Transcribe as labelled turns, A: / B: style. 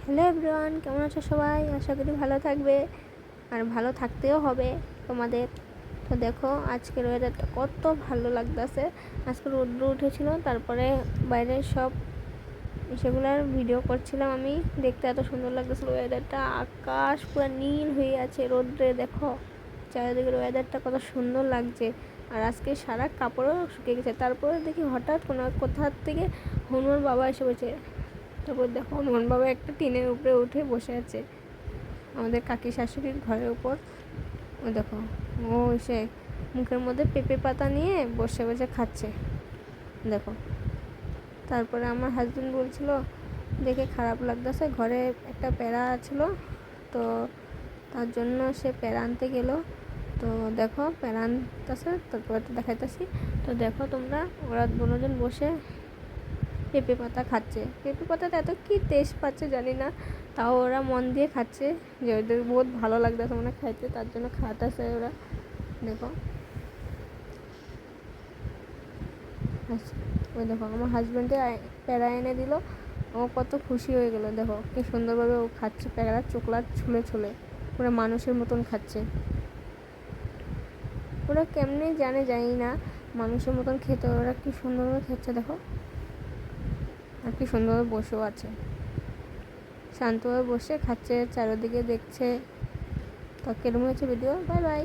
A: Hello everyone, কেমন আছো সবাই? আশা করি ভালো থাকবে আর ভালো থাকতেও হবে তোমাদের। তো দেখো আজকের ওয়েদারটা কত ভালো লাগতেছে। আজকে রোদ্র উঠেছিল, তারপরে বাইরে সব সেগুলোর ভিডিও করছিলাম আমি। দেখতে এত সুন্দর লাগতেছিল ওয়েদারটা, আকাশ পুরো নীল হয়ে আছে রোদ্রে। দেখো চারিদিকের ওয়েদারটা কত সুন্দর লাগছে। আর আজকে সারা কাপড়ও শুকিয়ে গেছে। তারপরে দেখি হঠাৎ কোনো কোথা থেকে হনুমান বাবা এসে বসে। তারপর দেখো হনুমান বাবা একটা টিনের উপরে উঠে বসে আছে আমাদের কাকি শাশুড়ির ঘরের উপর। ও দেখো, ও এসে মুখের মধ্যে পেঁপে পাতা নিয়ে বসে বসে খাচ্ছে দেখো। তারপরে আমার হাজব্যান্ড বলছিল দেখে খারাপ লাগতেছে, ঘরে একটা প্যারা ছিল, তো তার জন্য সে প্যারা আনতে গেল। তো দেখো প্যারা আনতেছে, তারপরে তো দেখাইতেছি। তো দেখো তোমরা, ওরা দুজন বসে পেঁপে পাতা খাচ্ছে। পেঁপে পাতাটা এত কি টেস্ট পাচ্ছে জানি না, তাও ওরা মন দিয়ে খাচ্ছে, যে ওদের বহুত ভালো লাগতেছে মানে খাইতে, তার জন্য খাওয়াতেছে ওরা। দেখো ওই দেখো আমার হাজব্যান্ডে প্যারা এনে দিল, ও কত খুশি হয়ে গেল। দেখো কি সুন্দরভাবে ও খাচ্ছে প্যারা, চোখলা ছুলে ছুলে ওরা মানুষের মতন খাচ্ছে। ওরা কেমনে জানি না, মানুষের মতন খেতে ওরা কি সুন্দরভাবে খাচ্ছে দেখো। আর কি সুন্দরভাবে বসেও আছে, শান্তভাবে বসে খাচ্ছে, চারিদিকে দেখছে। তো কেমন হয়েছে ভিডিও? Bye bye.